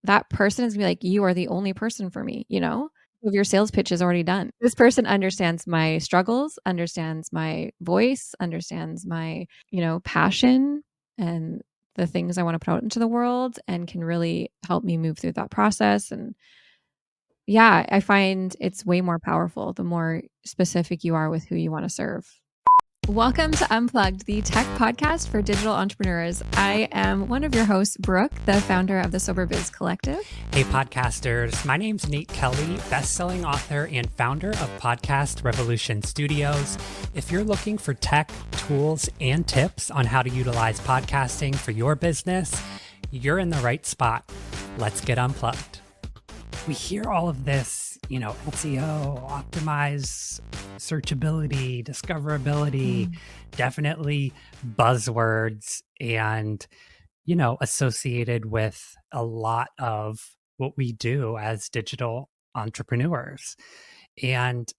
that person is gonna be like, you are the only person for me, you know? If your sales pitch is already done. This person understands my struggles, understands my voice, understands my, passion and the things I want to put out into the world and can really help me move through that process. And yeah, I find it's way more powerful the more specific you are with who you want to serve. Welcome to Unplugged, the tech podcast for digital entrepreneurs. I am one of your hosts, Brooke, the founder of the Sober Biz Collective. Hey, podcasters. My name's Nate Kelly, best-selling author and founder of Podcast Revolution Studios. If you're looking for tech, tools, and tips on how to utilize podcasting for your business, you're in the right spot. Let's get unplugged. We hear all of this, SEO, optimize, searchability, discoverability, definitely buzzwords and, associated with a lot of what we do as digital entrepreneurs. And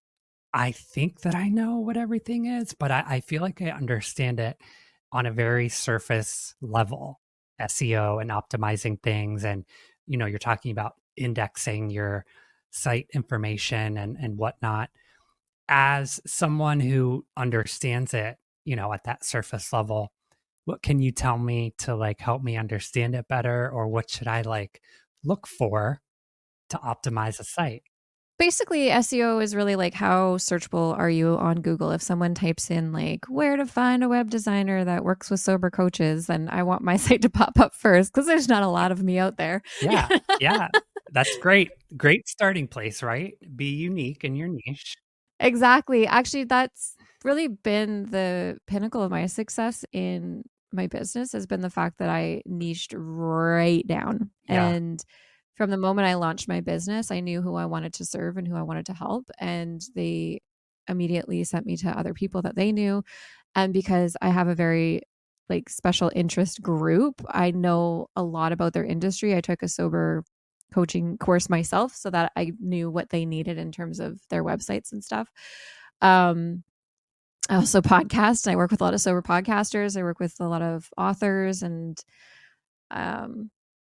I think that I know what everything is, but I feel like I understand it on a very surface level, SEO and optimizing things. And, you're talking about indexing your site information and whatnot. As someone who understands it, at that surface level, what can you tell me to help me understand it better? Or what should I look for to optimize a site? Basically, SEO is really how searchable are you on Google? If someone types in where to find a web designer that works with sober coaches, then I want my site to pop up first because there's not a lot of me out there. Yeah. That's great. Great starting place, right? Be unique in your niche. Exactly. Actually, that's really been the pinnacle of my success in my business has been the fact that I niched right down. Yeah. And from the moment I launched my business, I knew who I wanted to serve and who I wanted to help. And they immediately sent me to other people that they knew. And because I have a very special interest group, I know a lot about their industry. I took a sober coaching course myself so that I knew what they needed in terms of their websites and stuff. I also podcast. I work with a lot of sober podcasters. I work with a lot of authors and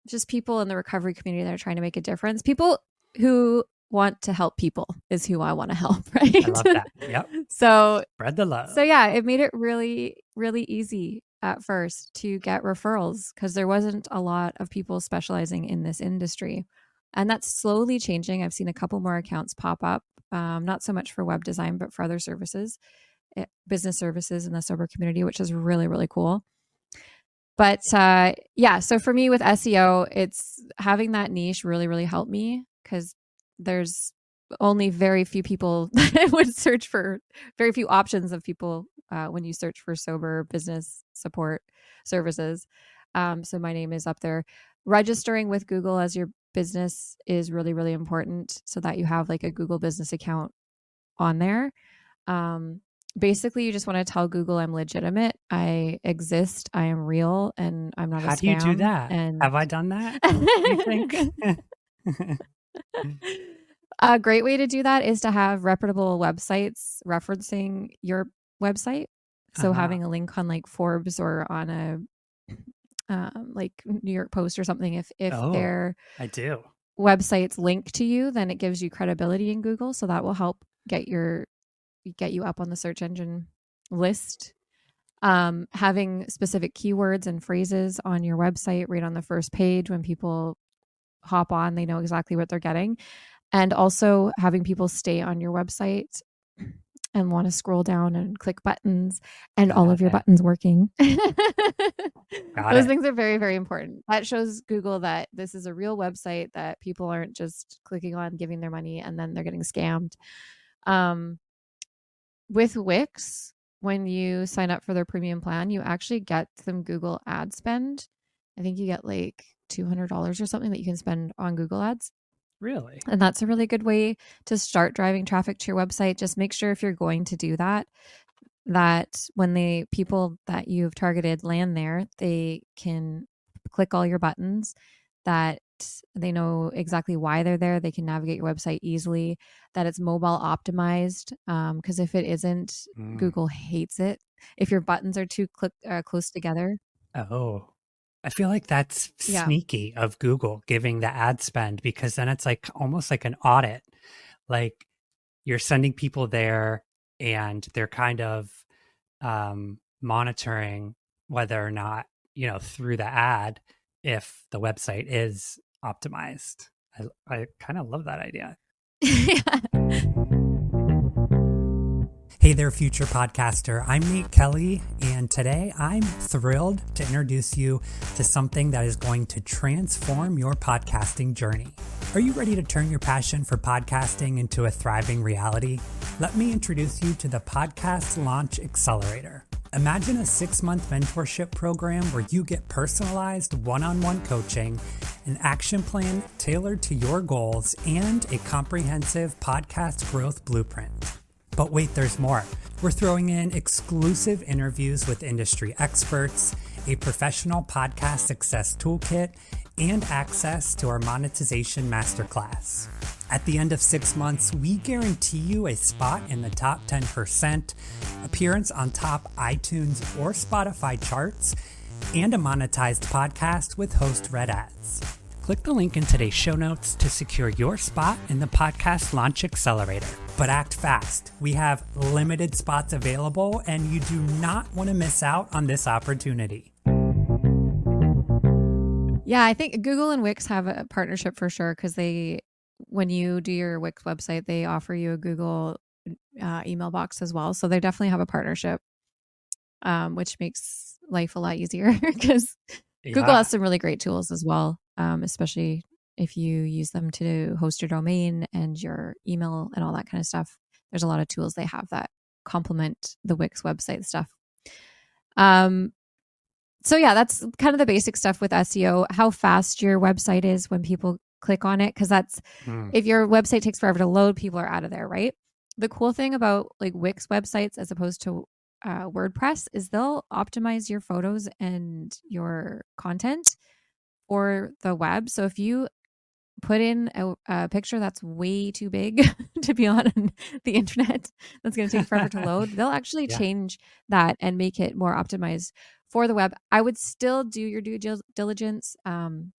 just people in the recovery community that are trying to make a difference. People who want to help people is who I want to help, right? I love that. Yep. So spread the love. So yeah, it made it really, really easy at first to get referrals because there wasn't a lot of people specializing in this industry. And that's slowly changing. I've seen a couple more accounts pop up, not so much for web design, but for other services, business services in the sober community, which is really, really cool. But yeah, so for me with SEO, it's having that niche really, really helped me because there's only very few people that would search for, very few options of people when you search for sober business support services. So my name is up there. Registering with Google as your business is really, really important so that you have a Google business account on there. Basically, you just want to tell Google I'm legitimate, I exist, I am real, and I'm not a scam. How do you do that? And have I done that, you think? A great way to do that is to have reputable websites referencing your website. So having a link on Forbes or on a New York Post or something, if their websites link to you, then it gives you credibility in Google. So that will help get you up on the search engine list. Having specific keywords and phrases on your website right on the first page when people hop on, they know exactly what they're getting. And also having people stay on your website and want to scroll down and click buttons and all of your buttons working. Those things are very, very important. That shows Google that this is a real website, that people aren't just clicking on, giving their money, and then they're getting scammed. With Wix, when you sign up for their premium plan, you actually get some Google ad spend. I think you get $200 or something that you can spend on Google ads. Really? And that's a really good way to start driving traffic to your website. Just make sure if you're going to do that, that when the people that you've targeted land there, they can click all your buttons, that they know exactly why they're there. They can navigate your website easily, that it's mobile optimized. Because if it isn't, Google hates it. If your buttons are too close together. Oh, I feel like that's Yeah. sneaky of Google giving the ad spend, because then it's like almost like an audit. Like you're sending people there and they're kind of monitoring whether or not, through the ad, if the website is optimized. I kind of love that idea. Yeah. Hey there, future podcaster. I'm Nate Kelly, and today I'm thrilled to introduce you to something that is going to transform your podcasting journey. Are you ready to turn your passion for podcasting into a thriving reality? Let me introduce you to the Podcast Launch Accelerator. Imagine a 6-month mentorship program where you get personalized one-on-one coaching, an action plan tailored to your goals, and a comprehensive podcast growth blueprint. But wait, there's more. We're throwing in exclusive interviews with industry experts, a professional podcast success toolkit, and access to our monetization masterclass. At the end of 6 months, we guarantee you a spot in the top 10%, appearance on top iTunes or Spotify charts, and a monetized podcast with host read ads. Click the link in today's show notes to secure your spot in the Podcast Launch Accelerator. But act fast. We have limited spots available, and you do not want to miss out on this opportunity. Yeah, I think Google and Wix have a partnership for sure, because when you do your Wix website, they offer you a Google email box as well. So they definitely have a partnership, which makes life a lot easier because Google has some really great tools as well, especially if you use them to host your domain and your email and all that kind of stuff. There's a lot of tools they have that complement the Wix website stuff. So yeah, that's kind of the basic stuff with SEO, how fast your website is when people click on it. Cause that's, if your website takes forever to load, people are out of there, right? The cool thing about like Wix websites as opposed to WordPress is they'll optimize your photos and your content for the web. So if you put in a picture that's way too big to be on the internet, that's going to take forever to load, they'll actually change that and make it more optimized for the web. I would still do your due diligence and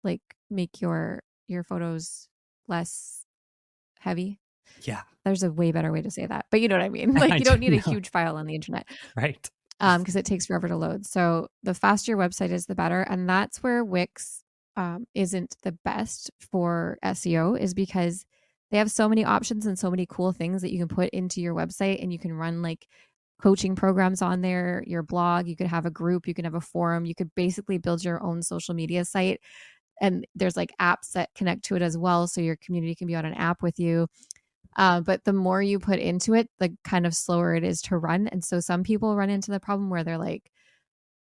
like make your photos less heavy. Yeah. There's a way better way to say that, but you know what I mean? Like you don't need a huge file on the internet. Right. Because it takes forever to load. So the faster your website is, the better. And that's where Wix isn't the best for SEO, is because they have so many options and so many cool things that you can put into your website, and you can run like coaching programs on there, your blog, you could have a group, you can have a forum, you could basically build your own social media site. And there's like apps that connect to it as well. So your community can be on an app with you. But the more you put into it, the kind of slower it is to run. And so some people run into the problem where they're like,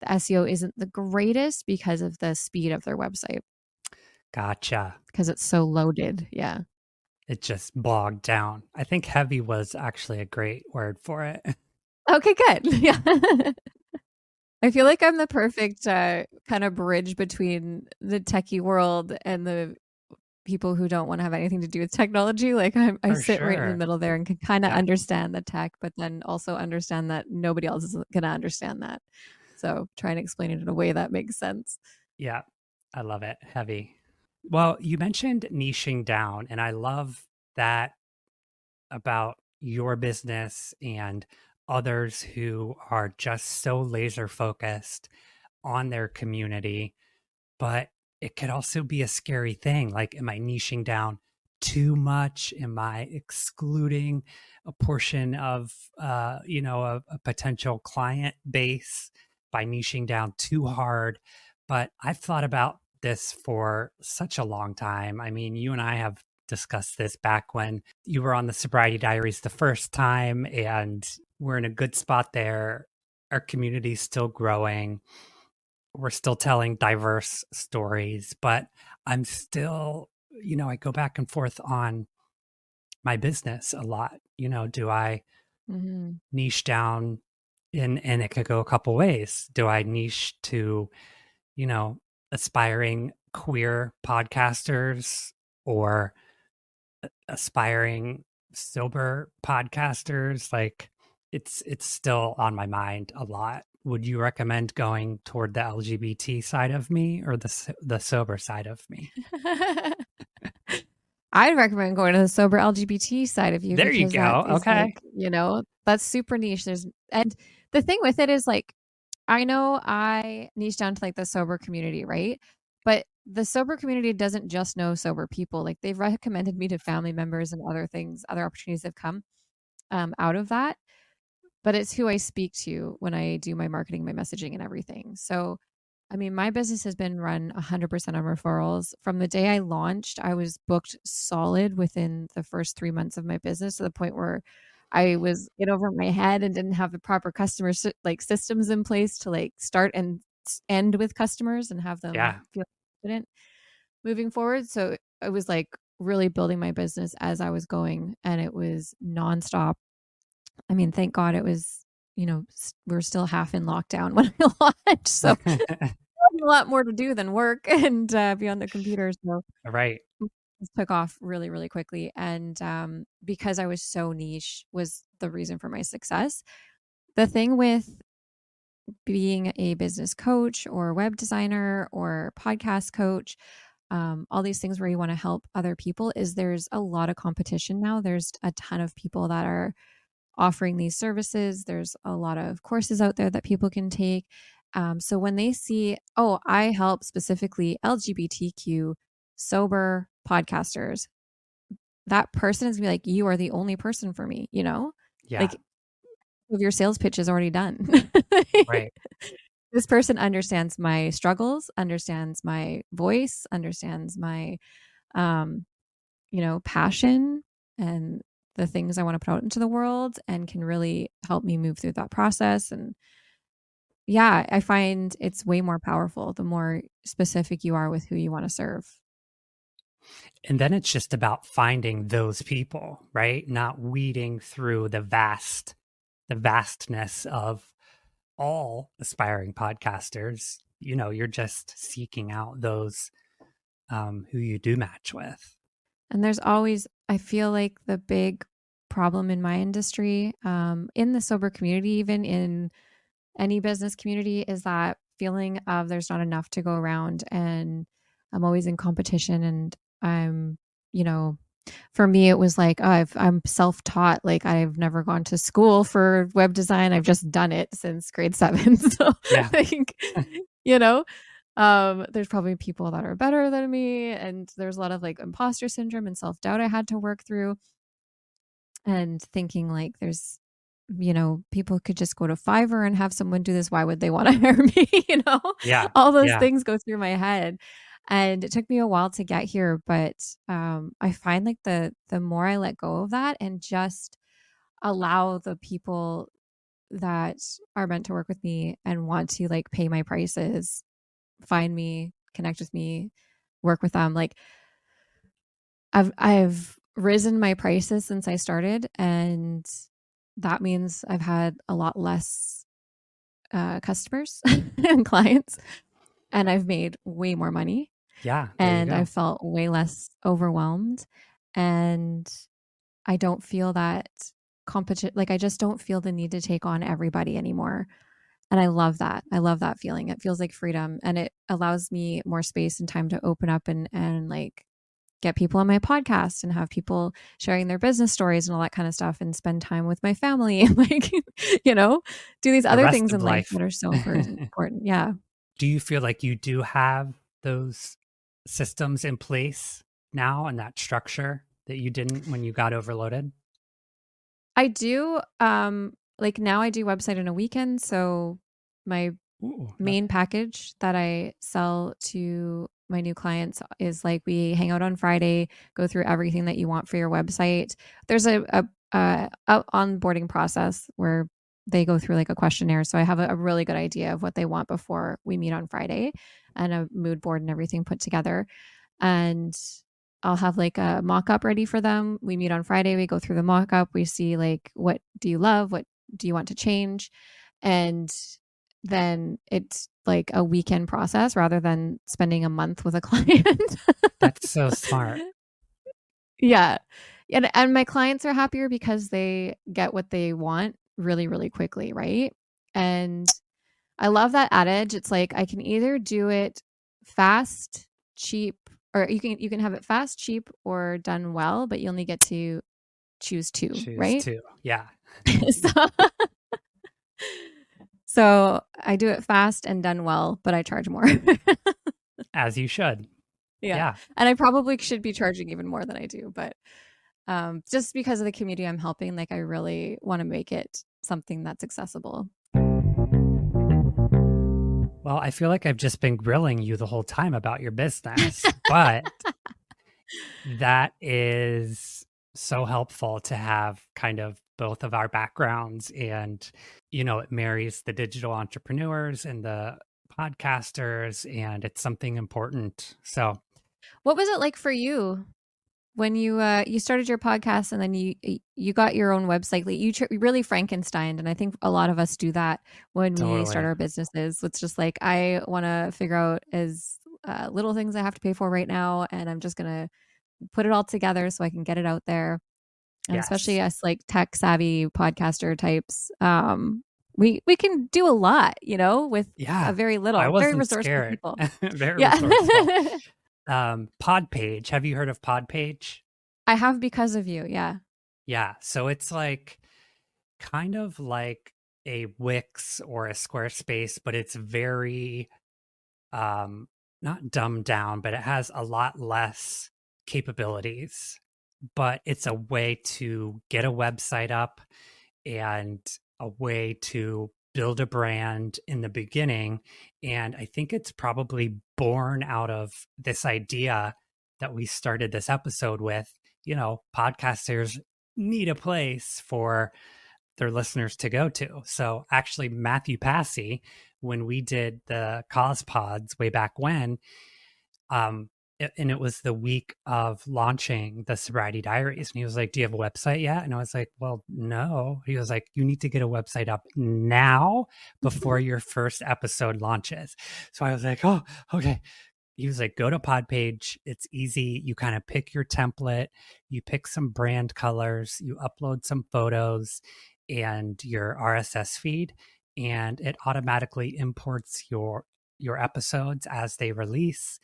the SEO isn't the greatest because of the speed of their website. Gotcha. Because it's so loaded. Yeah. It just bogged down. I think heavy was actually a great word for it. Okay, good. Yeah. I feel like I'm the perfect kind of bridge between the techie world and the people who don't want to have anything to do with technology. Like I sit right in the middle there and can kind of understand the tech, but then also understand that nobody else is going to understand that. So try and explain it in a way that makes sense. Yeah, I love it. Heavy. Well, you mentioned niching down, and I love that about your business and others who are just so laser focused on their community. But it could also be a scary thing. Like, am I niching down too much? Am I excluding a portion of, a potential client base by niching down too hard? But I've thought about this for such a long time. I mean, you and I have discussed this back when you were on the Sobriety Diaries the first time, and we're in a good spot there. Our community's still growing. We're still telling diverse stories, but I'm still, I go back and forth on my business a lot. Do I niche down and it could go a couple ways. Do I niche to, aspiring queer podcasters or aspiring sober podcasters? Like it's still on my mind a lot. would you recommend going toward the LGBT side of me or the sober side of me? I'd recommend going to the sober LGBT side of you There you because that go. is Okay. like, that's super niche. And the thing with it is like, I know I niche down to like the sober community, right? But the sober community doesn't just know sober people. Like they've recommended me to family members and other things, other opportunities have come out of that. But it's who I speak to when I do my marketing, my messaging, and everything. So, I mean, my business has been run 100% on referrals. From the day I launched, I was booked solid within the first 3 months of my business to the point where I was in over my head and didn't have the proper customer like systems in place to like start and end with customers and have them Yeah. feel confident moving forward. So it was like really building my business as I was going, and it was nonstop. I mean, thank God it was, we're still half in lockdown when I launched. So a lot more to do than work and be on the computer. So Right. it took off really, really quickly. And because I was so niche was the reason for my success. The thing with being a business coach or web designer or podcast coach, all these things where you want to help other people is there's a lot of competition now. There's a ton of people that are offering these services. There's a lot of courses out there that people can take. So when they see, oh, I help specifically LGBTQ sober podcasters, that person is gonna be like, you are the only person for me, Yeah. like your sales pitch is already done. Right. This person understands my struggles, understands my voice, understands my, um, passion and the things I want to put out into the world and can really help me move through that process. And yeah, I find it's way more powerful the more specific you are with who you want to serve. And then it's just about finding those people, right? Not weeding through the vastness of all aspiring podcasters. You're just seeking out those who you do match with. And there's always, I feel like the big problem in my industry, in the sober community, even in any business community, is that feeling of there's not enough to go around and I'm always in competition and I'm, you know, for me it was like, oh, I'm self-taught, like I've never gone to school for web design. I've just done it since grade 7. So Yeah. I think, there's probably people that are better than me and there's a lot of like imposter syndrome and self-doubt I had to work through and thinking like there's people could just go to Fiverr and have someone do this. Why would they want to hire me? Yeah. All those Yeah. things go through my head. And it took me a while to get here, but I find like the more I let go of that and just allow the people that are meant to work with me and want to like pay my prices, find me, connect with me, work with them. Like I've risen my prices since I started, and that means I've had a lot less customers and clients, and I've made way more money, Yeah. There you and I go. felt way less overwhelmed, and I don't feel that competition. Like I just don't feel the need to take on everybody anymore. And I love that. I love that feeling. It feels like freedom and it allows me more space and time to open up and like get people on my podcast and have people sharing their business stories and all that kind of stuff and spend time with my family and like, do these The other rest things of in life life. that are so important. Yeah. Do you feel like you do have those systems in place now and that structure that you didn't when you got overloaded? I do. Like now I do website in a weekend. So my Ooh, love main it. package that I sell to my new clients is like we hang out on Friday, go through everything that you want for your website. There's a onboarding process where they go through like a questionnaire. So I have a really good idea of what they want before we meet on Friday and a mood board and everything put together. And I'll have like a mock up ready for them. We meet on Friday, we go through the mock up, we see like what do you love, what do you want to change? And then it's like a weekend process rather than spending a month with a client. That's so smart. Yeah. And my clients are happier because they get what they want really, really quickly, right? And I love that adage. It's like I can either do it fast, cheap, or you can have it fast, cheap, or done well, but you only get to choose two, Choose right? two. Yeah. so, so I do it fast and done well, but I charge more. As you should. Yeah. Yeah. And I probably should be charging even more than I do, but just because of the community I'm helping, like I really want to make it something that's accessible. Well, I feel like I've just been grilling you the whole time about your business, but that is so helpful to have kind of both of our backgrounds. And, it marries the digital entrepreneurs and the podcasters, and it's something important. So, What was it like for you when you started your podcast and then you got your own website? Like you really Frankensteined, and I think a lot of us do that when we start totally. our businesses. It's just like I want to figure out as little things I have to pay for right now, and I'm just gonna put it all together so I can get it out there. And especially Yes. us like tech savvy podcaster types, we can do a lot, with a Yeah. very I little, very wasn't resourceful scared. people. Very Yeah. resourceful. Podpage. Have you heard of Podpage? I have because of you. Yeah. Yeah. So it's like kind of like a Wix or a Squarespace, but it's very um not dumbed down, but it has a lot less capabilities. But it's a way to get a website up and a way to build a brand in the beginning. And I think it's probably born out of this idea that we started this episode with. Podcasters need a place for their listeners to go to. So actually, Matthew Passy, when we did the cause pods way back when, and it was the week of launching the Sobriety Diaries, and he was like, "Do you have a website yet?" And I was like, "Well, no." He was like, "You need to get a website up now before your first episode launches." So I was like, "Oh, okay." He was like, "Go to Podpage. It's easy. You kind of pick your template, you pick some brand colors, you upload some photos and your RSS feed, and it automatically imports your episodes as they release.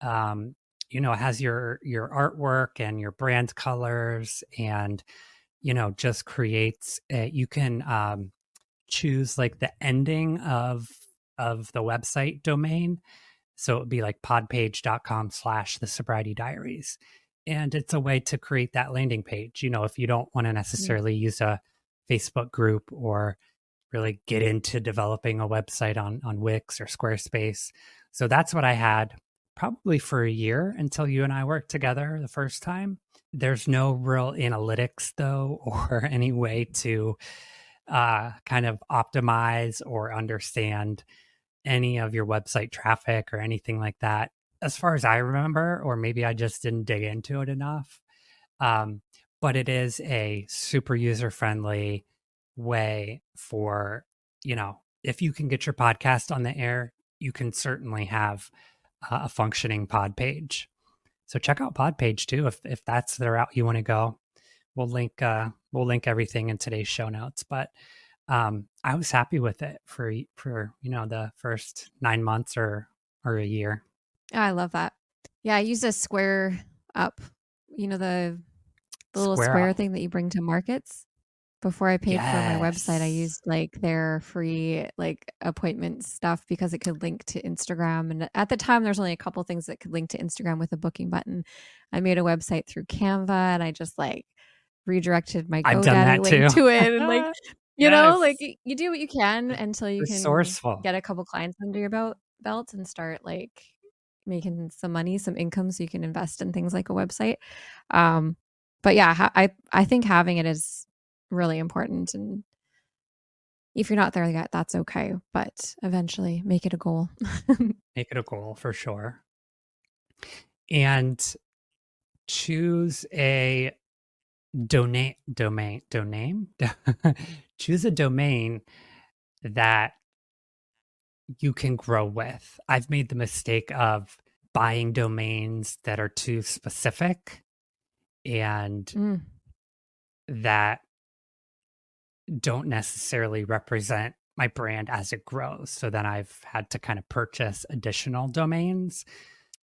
um, it has your artwork and your brand colors, and just creates you can choose like the ending of the website domain. So it would be like podpage.com/the sobriety diaries. And it's a way to create that landing page, if you don't want to Mm. necessarily use a Facebook group or really get into developing a website on Wix or Squarespace. So that's what I had probably for a year until you and I worked together the first time. There's no real analytics though, or any way to kind of optimize or understand any of your website traffic or anything like that, as far as I remember, or maybe I just didn't dig into it enough. Um, but it is a super user friendly way for, if you can get your podcast on the air, you can certainly have a functioning pod page. So check out pod page too if that's the route you want to go. We'll link everything in today's show notes. But I was happy with it for the first 9 months or a year. Oh, I love that. Yeah, I use a Square up, the little Square square up. thing that you bring to markets. Before I paid for my website, I Yes. used like their free like appointment stuff because it could link to Instagram. And at the time, there's only a couple things that could link to Instagram with a booking button. I made a website through Canva and I just like redirected my I've done GoDaddy that link too. to it. And like, like Yes. you do what you can until you can Resourceful. get a couple clients under your belt and start like making some money, some income so you can invest in things like a website. Um, but yeah, I think having it is really important. And if you're not there yet, that's okay. But eventually make it a goal. Make it a goal for sure. And choose a domain. Choose a domain that you can grow with. I've made the mistake of buying domains that are too specific and Mm, that don't necessarily represent my brand as it grows. So then I've had to kind of purchase additional domains,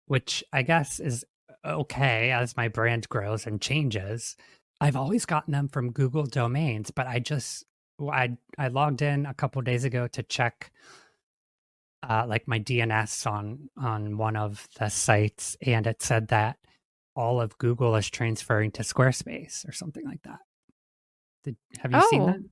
which I guess is okay as my brand grows and changes. I've always gotten them from Google Domains, but I logged in a couple of days ago to check like my DNS on one of the sites, and it said that all of Google is transferring to Squarespace or something like that. Have you seen that? Oh,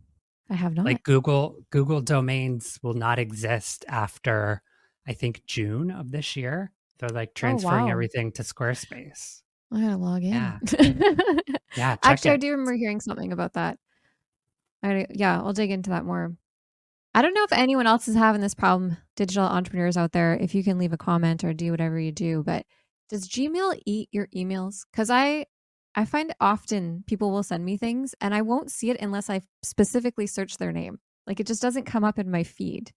I have not. Like Google domains will not exist after I think June of this year. They're like Oh, transferring wow. everything to Squarespace. I gotta log in. Yeah. Yeah, check Actually, I it. do remember hearing something about that. Yeah, I'll dig into that more. I don't know if anyone else is having this problem, digital entrepreneurs out there, if you can leave a comment or do whatever you do, but does Gmail eat your emails? Because I find often people will send me things and I won't see it unless I specifically search their name. Like it just doesn't come up in my feed,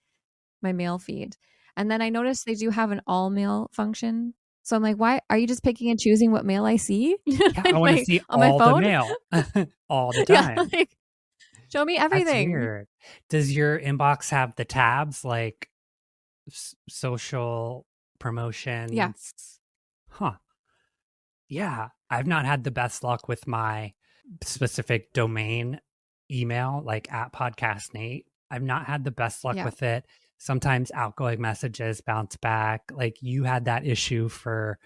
my mail feed. And then I notice they do have an all mail function. So I'm like, why are you just picking and choosing what mail I see Yeah, I want to see on my all the phone? mail all the Yeah, time. like show me That's everything. weird. Does your inbox have the tabs like social Yeah. promotions? Huh. Yeah, I've not had the best luck with my specific domain email, like at Podcast Nate. I've not had the best luck Yeah. with it. Sometimes outgoing messages bounce back. Like you had that issue for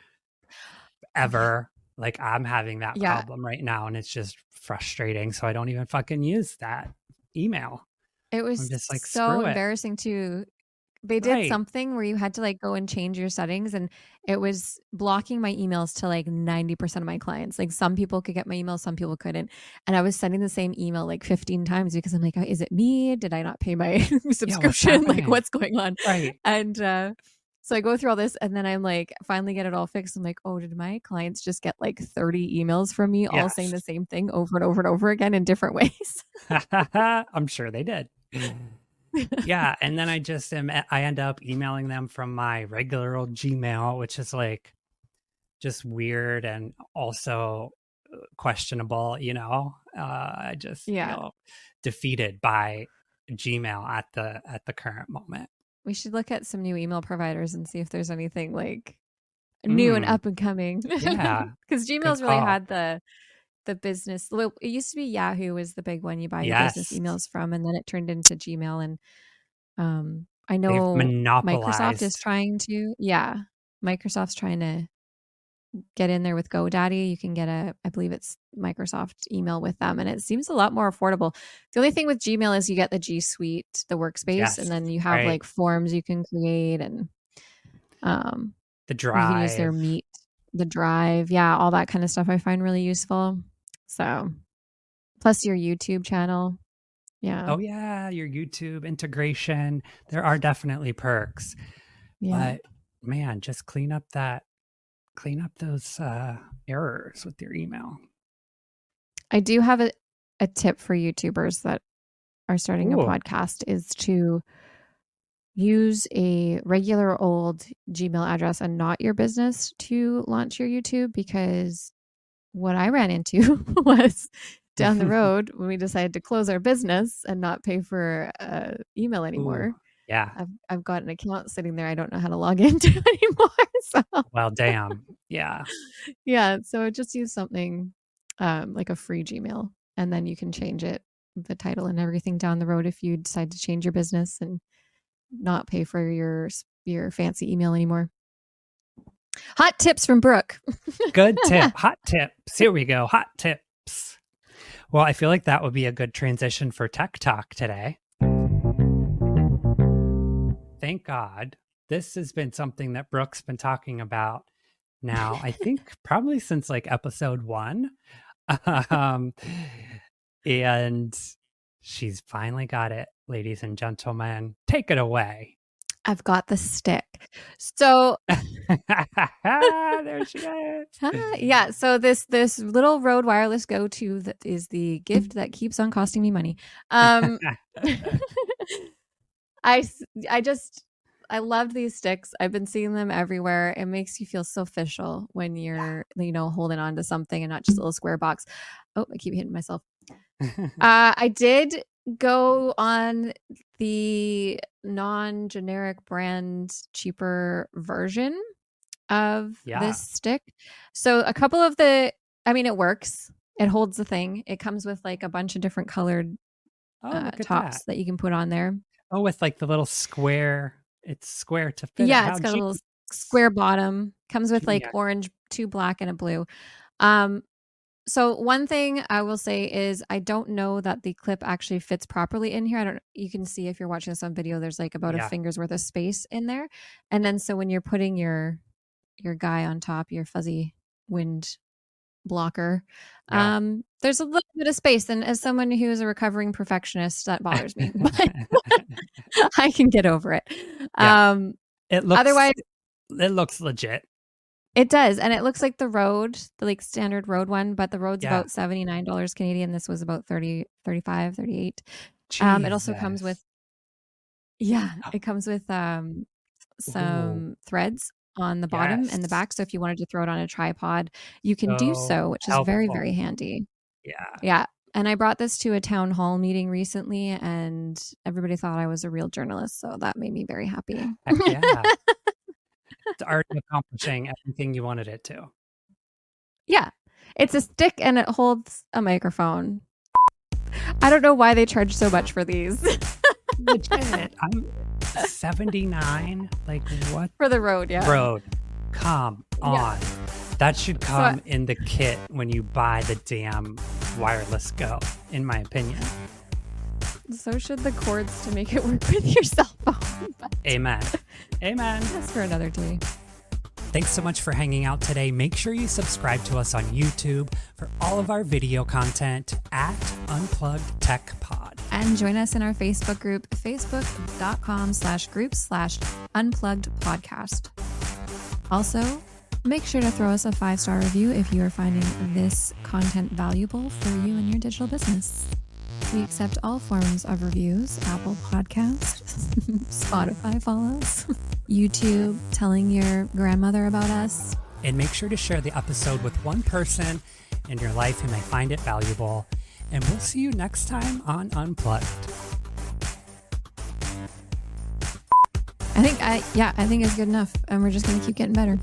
Yeah. ever. Like I'm having that Yeah. problem right now, and it's just frustrating. So I don't even fucking use that email. It I'm was just like, so screw it. embarrassing too. They did Right. something where you had to like go and change your settings and it was blocking my emails to like 90% of my clients. Like some people could get my emails, some people couldn't. And I was sending the same email like 15 times because I'm like, is it me? Did I not pay my Yeah, what's subscription? Like happening? what's going on? Right. And so I go through all this and then I'm like, finally get it all fixed. I'm like, oh, did my clients just get like 30 emails from me all saying Yes. the same thing over and over and over again in different ways? I'm sure they did. Yeah, and then I end up emailing them from my regular old Gmail, which is like just weird and also questionable, you know. I just Yeah. feel defeated by Gmail at the current moment. We should look at some new email providers and see if there's anything like new and Mm, up and coming. yeah, Because good Gmail's really call. had the business. Well, it used to be Yahoo was the big one you buy your business Yes, emails from, and then it turned into Gmail. And I they've know Microsoft is monopolized. trying to, yeah, Microsoft's trying to get in there with GoDaddy. You can get I believe it's Microsoft email with them, and it seems a lot more affordable. The only thing with Gmail is you get the G Suite, the workspace, and Yes, then you have right. like forms you can create and um, The you can use their drive. Meet, the Drive, yeah, all that kind of stuff I find really useful. So, plus your YouTube channel. Yeah. Oh yeah, your YouTube integration. There are definitely perks. Yeah. But man, just clean up those errors with your email. I do have a tip for YouTubers that are starting a Ooh, podcast is to use a regular old Gmail address and not your business to launch your YouTube, because what I ran into was down the road when we decided to close our business and not pay for email ooh, anymore. yeah. I've got an account sitting there I don't know how to log into anymore. So Well, damn. Yeah. yeah, so just use something like a free Gmail, and then you can change it, the title and everything down the road if you decide to change your business and not pay for your fancy email anymore. Hot tips from Brooke. Good tip. Hot tips. Here we go. Hot tips. Well, I feel like that would be a good transition for Tech Talk today. Thank God. This has been something that Brooke's been talking about now, I think probably since like episode 1. Um, and she's finally got it, ladies and gentlemen. Take it away. I've got the stick. So There she is. yeah, so this little Rode Wireless Go 2 that is the gift that keeps on costing me money. I I just I loved these sticks. I've been seeing them everywhere. It makes you feel so official when you're, holding on to something and not just a little square box. Oh, I keep hitting myself. I did go on the non-generic brand cheaper version of this Yeah. stick. So a couple of it works. It holds the thing. It comes with like a bunch of different colored Oh, look at that. tops that you can put on there. Oh, with like the little square. It's square to fit it. Yeah, How it's got a little genius. square bottom. Comes with like Genius. orange, two black, and a blue. Um, so one thing I will say is I don't know that the clip actually fits properly in here. You can see if you're watching this on video, there's like about a Yeah. finger's worth of space in there. And then so when you're putting your guy on top, your fuzzy wind blocker, Yeah. there's a little bit of space. And as someone who is a recovering perfectionist, that bothers me, but I can get over it. Yeah. It looks Otherwise, it looks legit. it does. And it looks like the Rode, the like standard Rode one, but the Rode's Yeah. about $79 Canadian. This was about 30, 35, 38. It also comes with, Jesus. it comes with Ooh, some threads on the bottom and the yes. back. So if you wanted to throw it on a tripod, you can do So so, which is very, very helpful. handy. Yeah. Yeah. And I brought this to a town hall meeting recently, and everybody thought I was a real journalist. So that made me very happy. Heck yeah. It's already accomplishing everything you wanted it to. Yeah. It's a stick and it holds a microphone. I don't know why they charge so much for these. Legit. I'm 79. Like, what? For the Rode, yeah. Road. Come on. Yeah. That should come in the kit when you buy the damn wireless Go, in my opinion. So should the cords to make it work with your cell phone. Amen. Amen. That's for another day. Thanks so much for hanging out today. Make sure you subscribe to us on YouTube for all of our video content at Unplugged Tech Pod. And join us in our Facebook group, facebook.com/groups/unpluggedpodcast. Also, make sure to throw us a 5-star review if you are finding this content valuable for you and your digital business. We accept all forms of reviews, Apple Podcasts, Spotify follows, YouTube, telling your grandmother about us. And make sure to share the episode with one person in your life who may find it valuable. And we'll see you next time on Unplugged. I think it's good enough, and we're just going to keep getting better.